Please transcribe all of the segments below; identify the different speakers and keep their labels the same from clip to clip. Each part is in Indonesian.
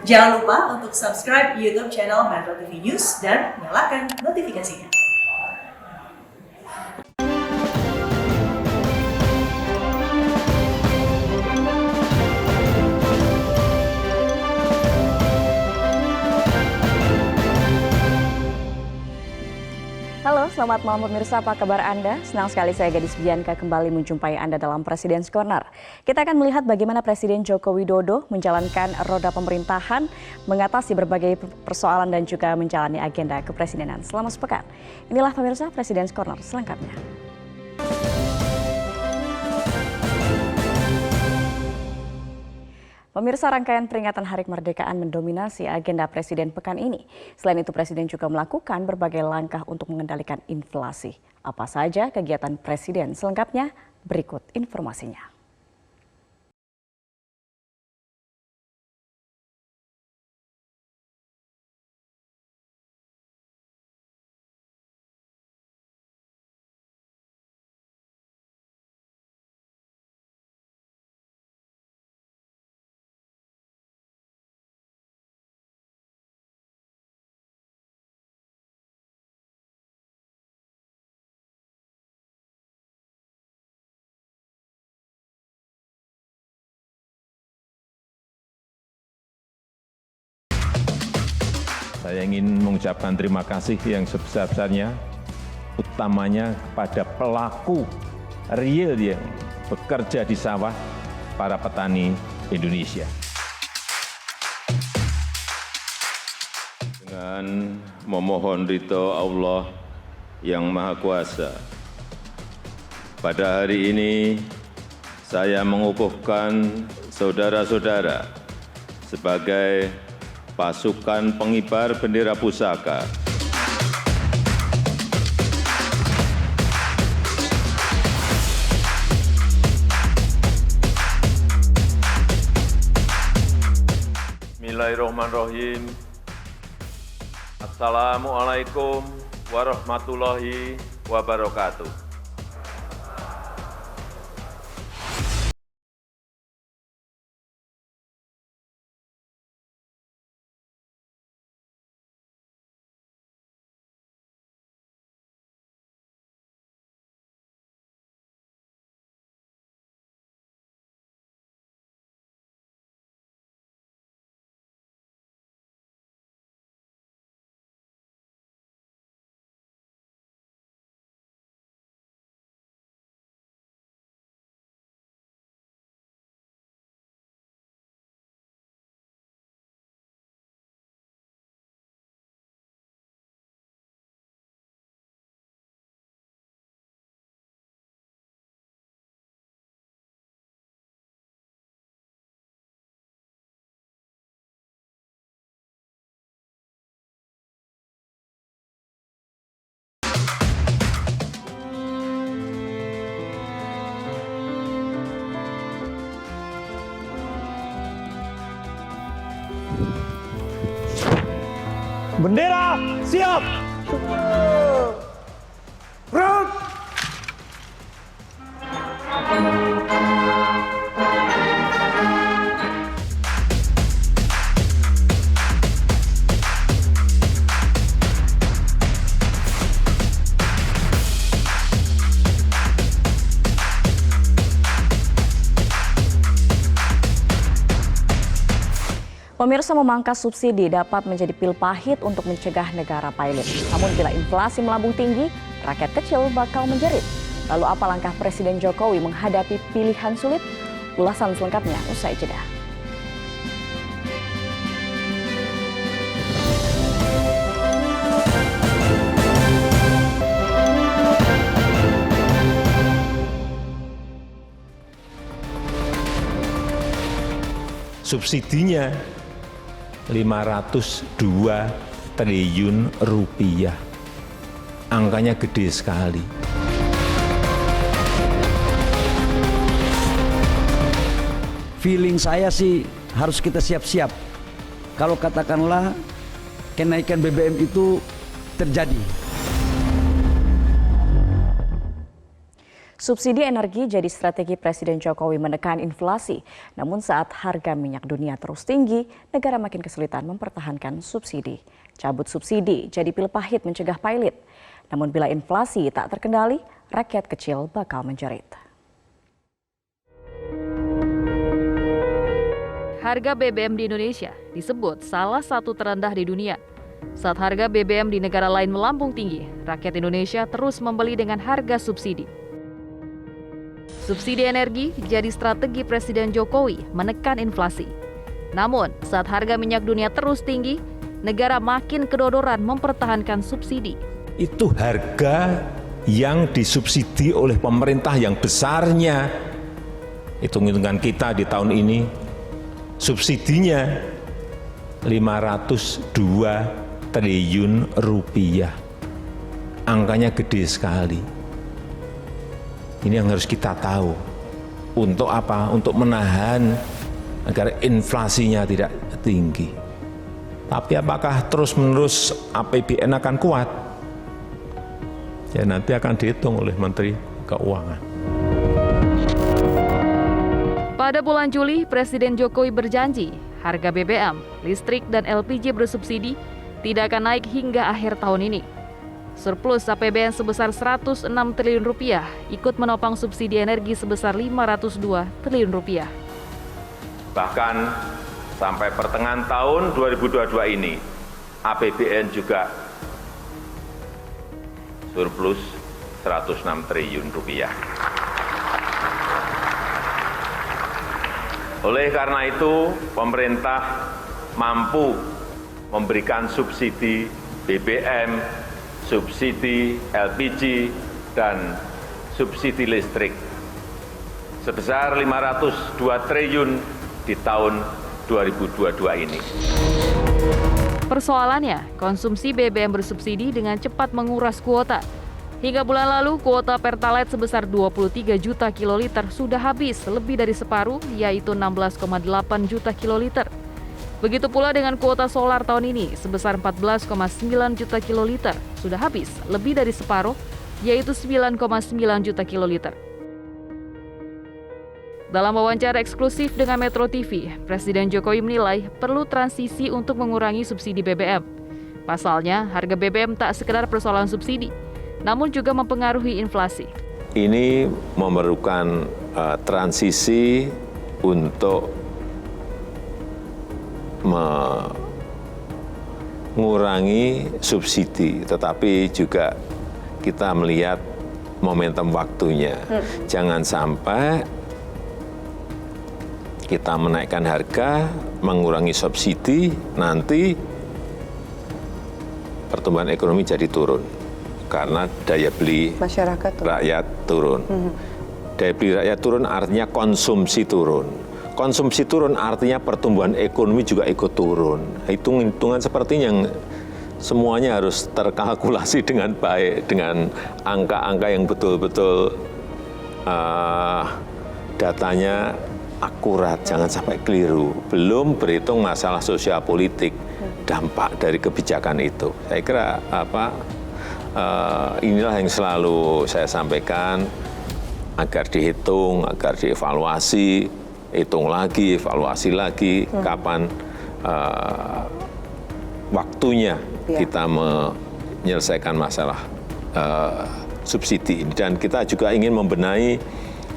Speaker 1: Jangan lupa untuk subscribe YouTube channel Metro TV News dan nyalakan notifikasinya.
Speaker 2: Halo, selamat malam pemirsa, apa kabar Anda? Senang sekali saya Gadis Bianca kembali menjumpai Anda dalam Presiden Corner. Kita akan melihat bagaimana Presiden Joko Widodo menjalankan roda pemerintahan, mengatasi berbagai persoalan dan juga menjalani agenda kepresidenan selama sepekan. Inilah pemirsa Presiden Corner selengkapnya. Pemirsa, rangkaian peringatan Hari Kemerdekaan mendominasi agenda Presiden pekan ini. Selain itu, Presiden juga melakukan berbagai langkah untuk mengendalikan inflasi. Apa saja kegiatan Presiden selengkapnya? Berikut informasinya.
Speaker 3: Saya ingin mengucapkan terima kasih yang sebesar-besarnya, utamanya kepada pelaku real yang bekerja di sawah, para petani Indonesia. Dengan memohon ridho Allah yang Maha Kuasa, pada hari ini saya mengukuhkan saudara-saudara sebagai pasukan pengibar bendera pusaka. Bismillahirrahmanirrahim. Assalamualaikum warahmatullahi wabarakatuh.
Speaker 4: Bendera siap. Round.
Speaker 2: Pemirsa, memangkas subsidi dapat menjadi pil pahit untuk mencegah negara pilot. Namun bila inflasi melambung tinggi, rakyat kecil bakal menjerit. Lalu apa langkah Presiden Jokowi menghadapi pilihan sulit? Ulasan selengkapnya usai jeda.
Speaker 3: Subsidinya 502 triliun rupiah. Angkanya gede sekali.
Speaker 4: Feeling saya sih harus kita siap-siap. Kalau katakanlah kenaikan BBM itu terjadi.
Speaker 2: Subsidi energi jadi strategi Presiden Jokowi menekan inflasi. Namun saat harga minyak dunia terus tinggi, negara makin kesulitan mempertahankan subsidi. Cabut subsidi jadi pil pahit mencegah pailit. Namun bila inflasi tak terkendali, rakyat kecil bakal menjerit.
Speaker 5: Harga BBM di Indonesia disebut salah satu terendah di dunia. Saat harga BBM di negara lain melambung tinggi, rakyat Indonesia terus membeli dengan harga subsidi. Subsidi energi jadi strategi Presiden Jokowi menekan inflasi. Namun, saat harga minyak dunia terus tinggi, negara makin kedodoran mempertahankan subsidi.
Speaker 3: Itu harga yang disubsidi oleh pemerintah yang besarnya. Hitung-hitungan kita di tahun ini, subsidinya 502 triliun rupiah. Angkanya gede sekali. Ini yang harus kita tahu. Untuk apa? Untuk menahan agar inflasinya tidak tinggi. Tapi apakah terus-menerus APBN akan kuat? Ya nanti akan dihitung oleh Menteri Keuangan.
Speaker 5: Pada bulan Juli, Presiden Jokowi berjanji harga BBM, listrik, dan LPG bersubsidi tidak akan naik hingga akhir tahun ini. Surplus APBN sebesar 106 triliun rupiah ikut menopang subsidi energi sebesar 502 triliun rupiah.
Speaker 3: Bahkan sampai pertengahan tahun 2022 ini, APBN juga surplus 106 triliun rupiah. Oleh karena itu, pemerintah mampu memberikan subsidi BBM, subsidi LPG, dan subsidi listrik sebesar 502 triliun di tahun 2022 ini.
Speaker 5: Persoalannya, konsumsi BBM bersubsidi dengan cepat menguras kuota. Hingga bulan lalu, kuota Pertalite sebesar 23 juta kiloliter sudah habis lebih dari separuh, yaitu 16,8 juta kiloliter. Begitu pula dengan kuota solar tahun ini sebesar 14,9 juta kiloliter, sudah habis lebih dari separuh, yaitu 9,9 juta kiloliter. Dalam wawancara eksklusif dengan Metro TV, Presiden Jokowi menilai perlu transisi untuk mengurangi subsidi BBM. Pasalnya, harga BBM tak sekedar persoalan subsidi, namun juga mempengaruhi inflasi.
Speaker 3: Ini memerlukan transisi untuk mengurangi subsidi, tetapi juga kita melihat momentum waktunya. Jangan sampai kita menaikkan harga, mengurangi subsidi, nanti pertumbuhan ekonomi jadi turun karena daya beli
Speaker 6: masyarakat
Speaker 3: rakyat turun. Daya beli rakyat turun artinya konsumsi turun. Konsumsi turun artinya pertumbuhan ekonomi juga ikut turun. Hitung-hitungan seperti yang semuanya harus terkalkulasi dengan baik, dengan angka-angka yang betul-betul datanya akurat, jangan sampai keliru. Belum berhitung masalah sosial politik, dampak dari kebijakan itu. Saya kira inilah yang selalu saya sampaikan, agar dihitung, agar dievaluasi, hitung lagi, evaluasi lagi, kapan waktunya kita menyelesaikan masalah subsidi ini. Dan kita juga ingin membenahi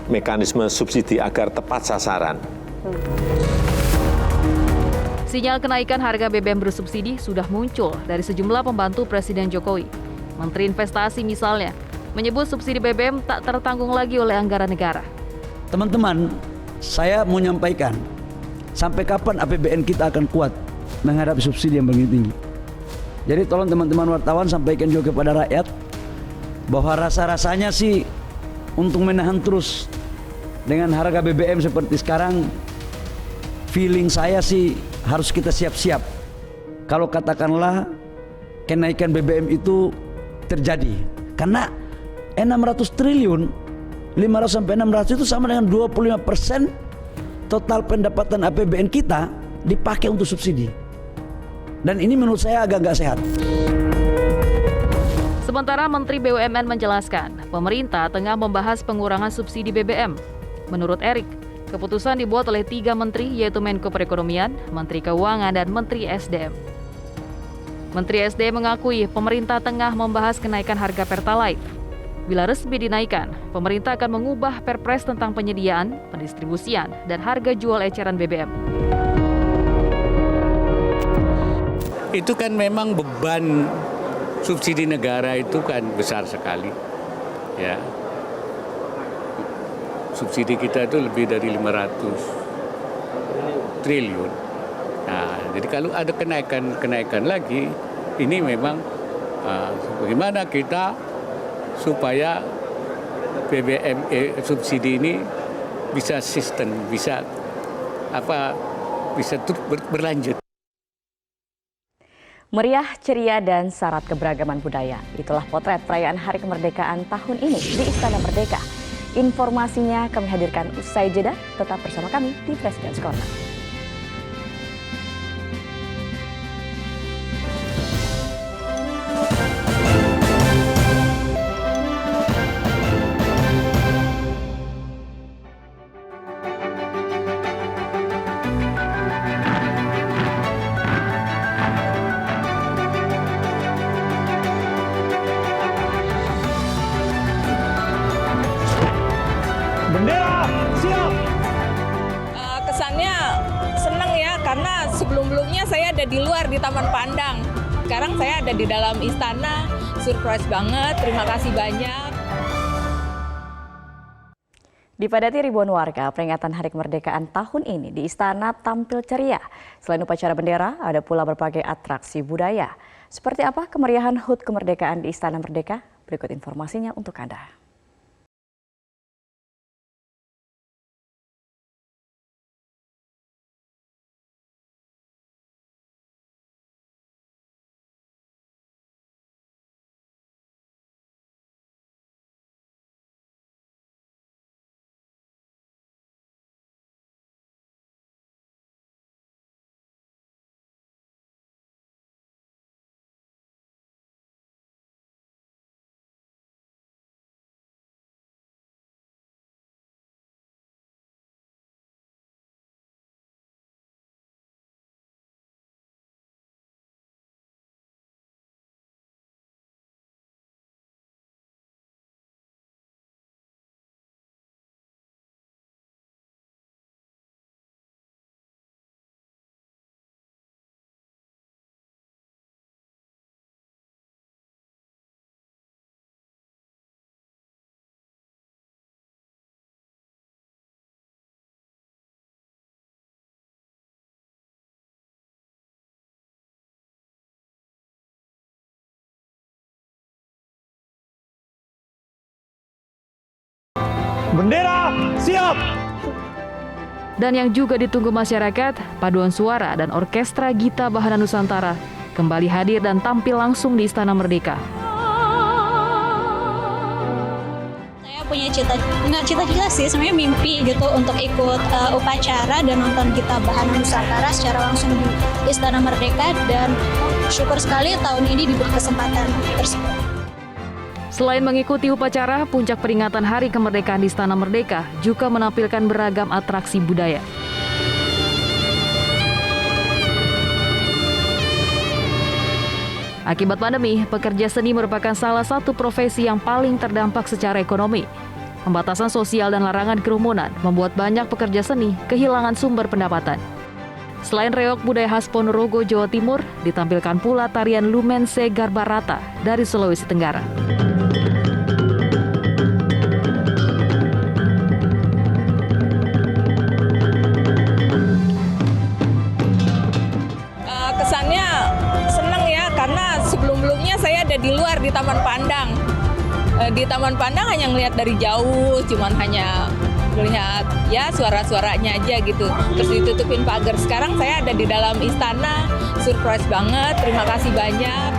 Speaker 3: mekanisme subsidi agar tepat sasaran.
Speaker 5: Sinyal kenaikan harga BBM bersubsidi sudah muncul dari sejumlah pembantu Presiden Jokowi. Menteri Investasi misalnya menyebut subsidi BBM tak tertanggung lagi oleh anggaran negara.
Speaker 4: Teman-teman, saya mau menyampaikan, sampai kapan APBN kita akan kuat menghadapi subsidi yang begitu tinggi. Jadi tolong teman-teman wartawan sampaikan juga kepada rakyat bahwa rasa-rasanya sih untuk menahan terus dengan harga BBM seperti sekarang, feeling saya sih harus kita siap-siap. Kalau katakanlah kenaikan BBM itu terjadi, karena 600 triliun, 500 sampai 600 itu sama dengan 25% total pendapatan APBN kita dipakai untuk subsidi. Dan ini menurut saya agak nggak sehat.
Speaker 5: Sementara Menteri BUMN menjelaskan, pemerintah tengah membahas pengurangan subsidi BBM. Menurut Erick, keputusan dibuat oleh 3 menteri yaitu Menko Perekonomian, Menteri Keuangan, dan Menteri SDM. Menteri SDM mengakui pemerintah tengah membahas kenaikan harga Pertalite. Bila resmi dinaikkan, pemerintah akan mengubah Perpres tentang penyediaan, pendistribusian, dan harga jual eceran BBM.
Speaker 6: Itu kan memang beban subsidi negara itu kan besar sekali, ya. Subsidi kita itu lebih dari 500 triliun. Nah, jadi kalau ada kenaikan lagi, ini memang bagaimana kita supaya BBM subsidi ini bisa sistem, bisa terus berlanjut.
Speaker 2: Meriah, ceria, dan syarat keberagaman budaya. Itulah potret perayaan Hari Kemerdekaan tahun ini di Istana Merdeka. Informasinya kami hadirkan usai jeda. Tetap bersama kami di President's Corner.
Speaker 7: Kesannya senang ya, karena sebelum-sebelumnya saya ada di luar di Taman Pandang. Sekarang saya ada di dalam istana, surprise banget, terima kasih banyak.
Speaker 2: Dipadati ribuan warga, peringatan Hari Kemerdekaan tahun ini di istana tampil ceria. Selain upacara bendera, ada pula berbagai atraksi budaya. Seperti apa kemeriahan HUT Kemerdekaan di Istana Merdeka? Berikut informasinya untuk Anda.
Speaker 8: Bendera siap!
Speaker 5: Dan yang juga ditunggu masyarakat, paduan suara dan orkestra Gita Bahana Nusantara kembali hadir dan tampil langsung di Istana Merdeka.
Speaker 9: Saya punya cita-cita sih, sebenarnya mimpi gitu untuk ikut upacara dan nonton Gita Bahana Nusantara secara langsung di Istana Merdeka, dan syukur sekali tahun ini diberi kesempatan tersebut.
Speaker 5: Selain mengikuti upacara, puncak peringatan Hari Kemerdekaan di Istana Merdeka juga menampilkan beragam atraksi budaya. Akibat pandemi, pekerja seni merupakan salah satu profesi yang paling terdampak secara ekonomi. Pembatasan sosial dan larangan kerumunan membuat banyak pekerja seni kehilangan sumber pendapatan. Selain reok budaya khas Ponorogo, Jawa Timur, ditampilkan pula tarian Lumense Garbarata dari Sulawesi Tenggara.
Speaker 7: Kesannya senang ya, karena sebelum-sebelumnya saya ada di luar di Taman Pandang. Di Taman Pandang hanya ngelihat dari jauh, cuman hanya melihat ya suara-suaranya aja gitu. Terus ditutupin pagar. Sekarang saya ada di dalam istana, surprise banget, terima kasih banyak.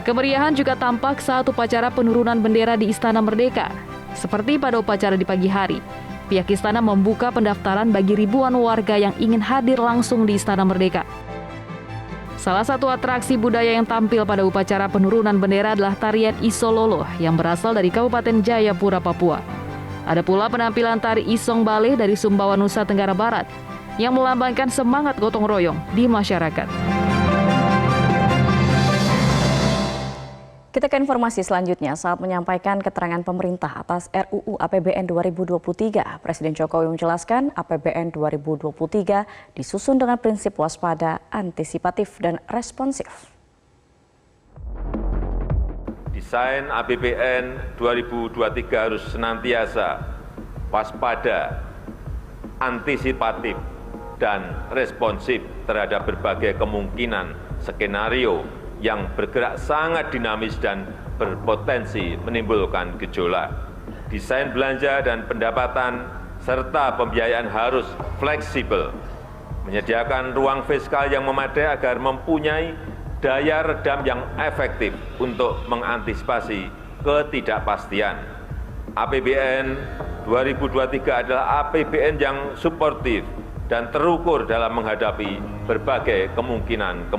Speaker 5: Kemeriahan juga tampak saat upacara penurunan bendera di Istana Merdeka. Seperti pada upacara di pagi hari, pihak istana membuka pendaftaran bagi ribuan warga yang ingin hadir langsung di Istana Merdeka. Salah satu atraksi budaya yang tampil pada upacara penurunan bendera adalah tarian Isololo yang berasal dari Kabupaten Jayapura, Papua. Ada pula penampilan tari Isong Bale dari Sumbawa, Nusa Tenggara Barat yang melambangkan semangat gotong royong di masyarakat.
Speaker 2: Kita ke informasi selanjutnya. Saat menyampaikan keterangan pemerintah atas RUU APBN 2023, Presiden Jokowi menjelaskan APBN 2023 disusun dengan prinsip waspada, antisipatif, dan responsif.
Speaker 3: Desain APBN 2023 harus senantiasa waspada, antisipatif, dan responsif terhadap berbagai kemungkinan skenario yang bergerak sangat dinamis dan berpotensi menimbulkan gejolak. Desain belanja dan pendapatan serta pembiayaan harus fleksibel, menyediakan ruang fiskal yang memadai agar mempunyai daya redam yang efektif untuk mengantisipasi ketidakpastian. APBN 2023 adalah APBN yang suportif dan terukur dalam menghadapi berbagai kemungkinan.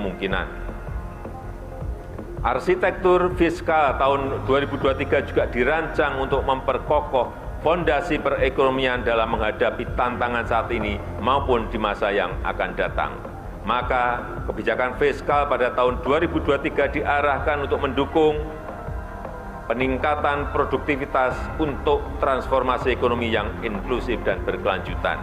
Speaker 3: Arsitektur fiskal tahun 2023 juga dirancang untuk memperkokoh fondasi perekonomian dalam menghadapi tantangan saat ini maupun di masa yang akan datang. Maka kebijakan fiskal pada tahun 2023 diarahkan untuk mendukung peningkatan produktivitas untuk transformasi ekonomi yang inklusif dan berkelanjutan.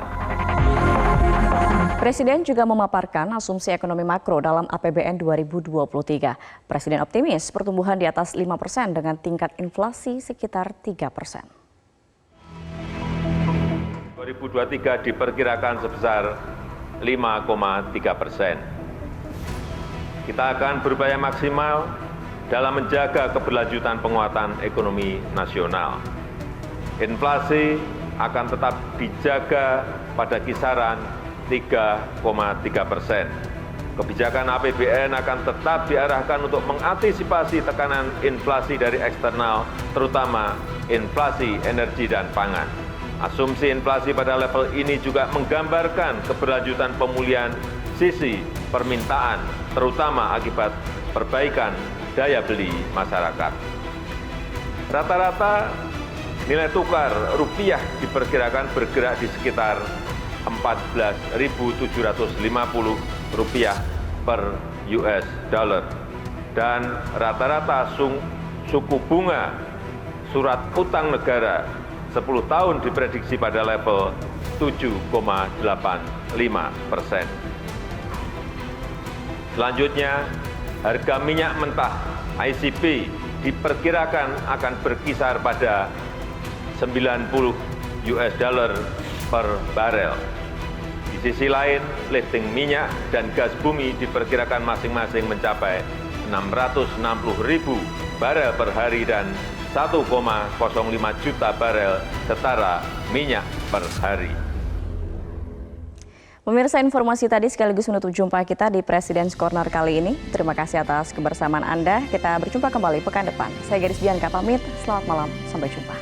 Speaker 2: Presiden juga memaparkan asumsi ekonomi makro dalam APBN 2023. Presiden optimis pertumbuhan di atas 5% dengan tingkat inflasi sekitar 3%.
Speaker 3: 2023 diperkirakan sebesar 5,3%. Kita akan berupaya maksimal dalam menjaga keberlanjutan penguatan ekonomi nasional. Inflasi akan tetap dijaga pada kisaran 3,3%. Kebijakan APBN akan tetap diarahkan untuk mengantisipasi tekanan inflasi dari eksternal, terutama inflasi energi dan pangan. Asumsi inflasi pada level ini juga menggambarkan keberlanjutan pemulihan sisi permintaan, terutama akibat perbaikan daya beli masyarakat. Rata-rata nilai tukar rupiah diperkirakan bergerak di sekitar Rp14.750 per US dollar dan rata-rata suku bunga surat utang negara 10 tahun diprediksi pada level 7,85%. Selanjutnya, harga minyak mentah ICP diperkirakan akan berkisar pada 90 US dollar per barel. Di sisi lain, lifting minyak dan gas bumi diperkirakan masing-masing mencapai 660.000 barel per hari dan 1,05 juta barel setara minyak per hari.
Speaker 2: Pemirsa, informasi tadi sekaligus menutup jumpa kita di President's Corner kali ini. Terima kasih atas kebersamaan Anda. Kita berjumpa kembali pekan depan. Saya Gadis Bianca pamit. Selamat malam. Sampai jumpa.